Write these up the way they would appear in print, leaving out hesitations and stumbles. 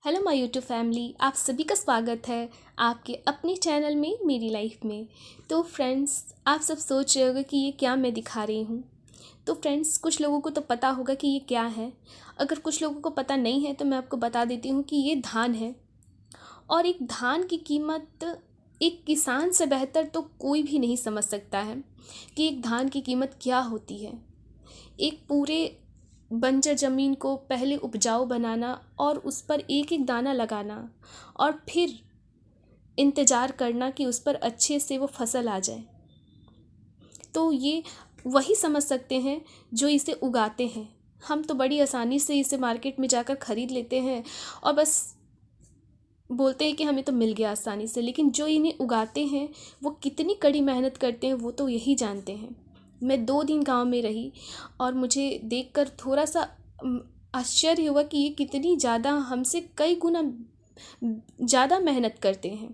Hello my YouTube family, आप सभी का स्वागत है आपके अपने चैनल में मेरी लाइफ में। तो फ्रेंड्स, आप सब सोच रहे होंगे कि ये क्या मैं दिखा रही हूँ। तो फ्रेंड्स, कुछ लोगों को तो पता होगा कि ये क्या है। अगर कुछ लोगों को पता नहीं है तो मैं आपको बता देती हूँ कि ये धान है। और एक धान की कीमत एक किसान से बेहतर तो कोई भी नहीं समझ सकता है कि एक धान की कीमत क्या होती है। एक पूरे बंजर ज़मीन को पहले उपजाऊ बनाना और उस पर एक एक दाना लगाना और फिर इंतज़ार करना कि उस पर अच्छे से वो फसल आ जाए। तो ये वही समझ सकते हैं जो इसे उगाते हैं। हम तो बड़ी आसानी से इसे मार्केट में जाकर ख़रीद लेते हैं और बस बोलते हैं कि हमें तो मिल गया आसानी से, लेकिन जो इन्हें उगाते हैं वो कितनी कड़ी मेहनत करते हैं वो तो यही जानते हैं। मैं 2 दिन गांव में रही और मुझे देखकर थोड़ा सा आश्चर्य हुआ कि ये कितनी ज़्यादा हमसे कई गुना ज़्यादा मेहनत करते हैं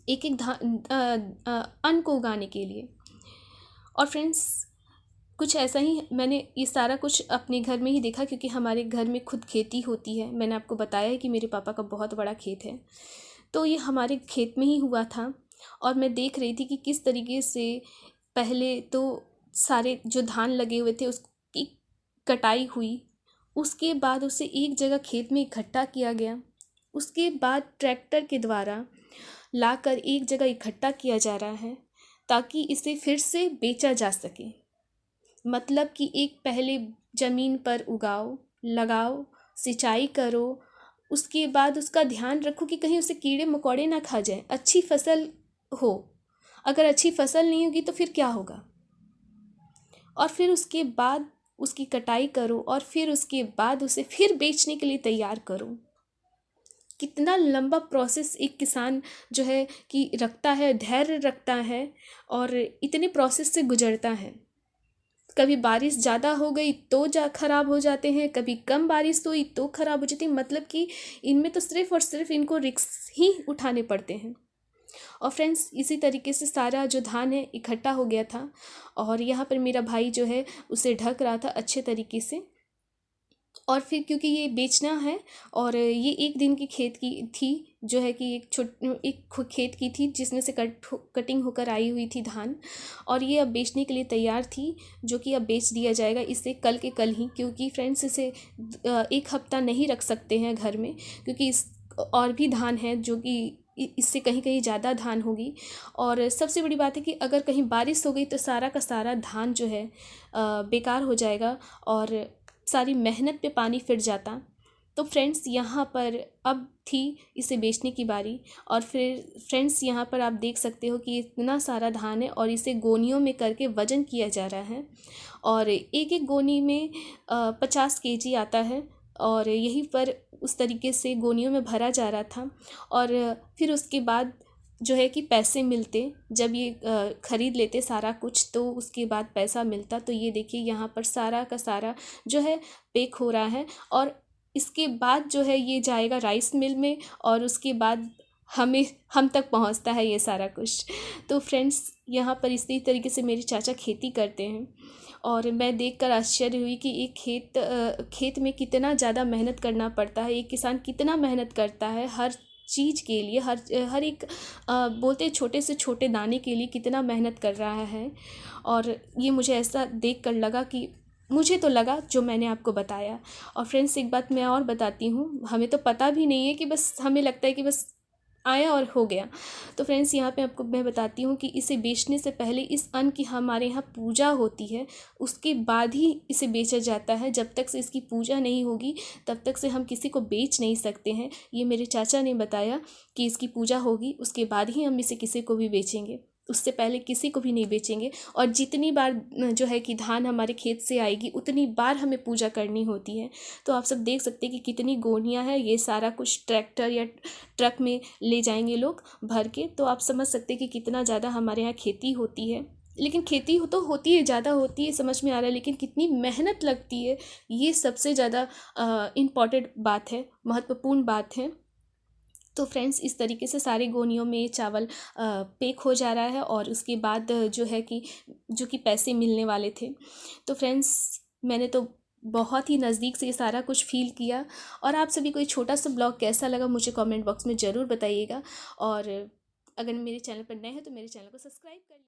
एक एक अन्न को उगाने के लिए। और फ्रेंड्स, कुछ ऐसा ही मैंने ये सारा कुछ अपने घर में ही देखा, क्योंकि हमारे घर में खुद खेती होती है। मैंने आपको बताया है कि मेरे पापा का बहुत बड़ा खेत है, तो ये हमारे खेत में ही हुआ था। और मैं देख रही थी कि किस तरीके से पहले तो सारे जो धान लगे हुए थे उसकी कटाई हुई, उसके बाद उसे एक जगह खेत में इकट्ठा किया गया, उसके बाद ट्रैक्टर के द्वारा लाकर एक जगह इकट्ठा किया जा रहा है ताकि इसे फिर से बेचा जा सके। मतलब कि एक पहले ज़मीन पर उगाओ, लगाओ, सिंचाई करो, उसके बाद उसका ध्यान रखो कि कहीं उसे कीड़े मकोड़े ना खा जाए, अच्छी फसल हो। अगर अच्छी फसल नहीं होगी तो फिर क्या होगा। और फिर उसके बाद उसकी कटाई करो और फिर उसके बाद उसे फिर बेचने के लिए तैयार करो। कितना लंबा प्रोसेस एक किसान जो है कि रखता है, धैर्य रखता है और इतने प्रोसेस से गुजरता है। कभी बारिश ज़्यादा हो गई तो ख़राब हो जाते हैं, कभी कम बारिश हुई तो ख़राब हो जाती है। मतलब कि इनमें तो सिर्फ़ और सिर्फ इनको रिस्क ही उठाने पड़ते हैं। और फ्रेंड्स, इसी तरीके से सारा जो धान है इकट्ठा हो गया था और यहाँ पर मेरा भाई जो है उसे ढक रहा था अच्छे तरीके से। और फिर क्योंकि ये बेचना है और ये एक दिन की खेत की थी, जो है कि एक खेत की थी जिसमें से कटिंग होकर आई हुई थी धान, और ये अब बेचने के लिए तैयार थी, जो कि अब बेच दिया जाएगा इसे कल के कल ही। क्योंकि फ्रेंड्स, इसे 1 हफ्ता नहीं रख सकते हैं घर में, क्योंकि इस और भी धान है जो कि इससे कहीं कहीं ज़्यादा धान होगी। और सबसे बड़ी बात है कि अगर कहीं बारिश हो गई तो सारा का सारा धान जो है बेकार हो जाएगा और सारी मेहनत पे पानी फिर जाता। तो फ्रेंड्स, यहाँ पर अब थी इसे बेचने की बारी। और फिर फ्रेंड्स, यहाँ पर आप देख सकते हो कि इतना सारा धान है और इसे गोनियों में करके वज़न किया जा रहा है। और एक एक गोनी में 50 केजी आता है और यहीं पर उस तरीके से गोनियों में भरा जा रहा था। और फिर उसके बाद जो है कि पैसे मिलते, जब ये ख़रीद लेते सारा कुछ तो उसके बाद पैसा मिलता। तो ये देखिए यहाँ पर सारा का सारा जो है पैक हो रहा है और इसके बाद जो है ये जाएगा राइस मिल में और उसके बाद हम तक पहुंचता है ये सारा कुछ। तो फ्रेंड्स, यहाँ पर इसी तरीके से मेरे चाचा खेती करते हैं और मैं देखकर आश्चर्य हुई कि एक खेत में कितना ज़्यादा मेहनत करना पड़ता है। एक किसान कितना मेहनत करता है हर चीज़ के लिए, हर एक बोलते छोटे से छोटे दाने के लिए कितना मेहनत कर रहा है। और ये मुझे ऐसा देखकर लगा कि मुझे तो लगा जो मैंने आपको बताया। और फ्रेंड्स, एक बात मैं और बताती हूँ, हमें तो पता भी नहीं है कि बस हमें लगता है कि बस आया और हो गया। तो फ्रेंड्स, यहाँ पे आपको मैं बताती हूँ कि इसे बेचने से पहले इस अन्न की हमारे यहाँ पूजा होती है, उसके बाद ही इसे बेचा जाता है। जब तक से इसकी पूजा नहीं होगी तब तक से हम किसी को बेच नहीं सकते हैं। ये मेरे चाचा ने बताया कि इसकी पूजा होगी उसके बाद ही हम इसे किसी को भी बेचेंगे, उससे पहले किसी को भी नहीं बेचेंगे। और जितनी बार जो है कि धान हमारे खेत से आएगी उतनी बार हमें पूजा करनी होती है। तो आप सब देख सकते हैं कि कितनी गोनियां हैं। ये सारा कुछ ट्रैक्टर या ट्रक में ले जाएंगे लोग भर के। तो आप समझ सकते हैं कि कितना ज़्यादा हमारे यहाँ खेती होती है। लेकिन खेती तो होती है, ज़्यादा होती है, समझ में आ रहा है, लेकिन कितनी मेहनत लगती है ये सबसे ज़्यादा इम्पॉर्टेंट बात है, महत्वपूर्ण बात है। तो फ्रेंड्स, इस तरीके से सारे गोनियों में चावल पैक हो जा रहा है और उसके बाद जो है कि जो कि पैसे मिलने वाले थे। तो फ्रेंड्स, मैंने तो बहुत ही नज़दीक से ये सारा कुछ फ़ील किया। और आप सभी को ये छोटा सा ब्लॉग कैसा लगा मुझे कमेंट बॉक्स में ज़रूर बताइएगा। और अगर मेरे चैनल पर नए हैं तो मेरे चैनल को सब्सक्राइब कर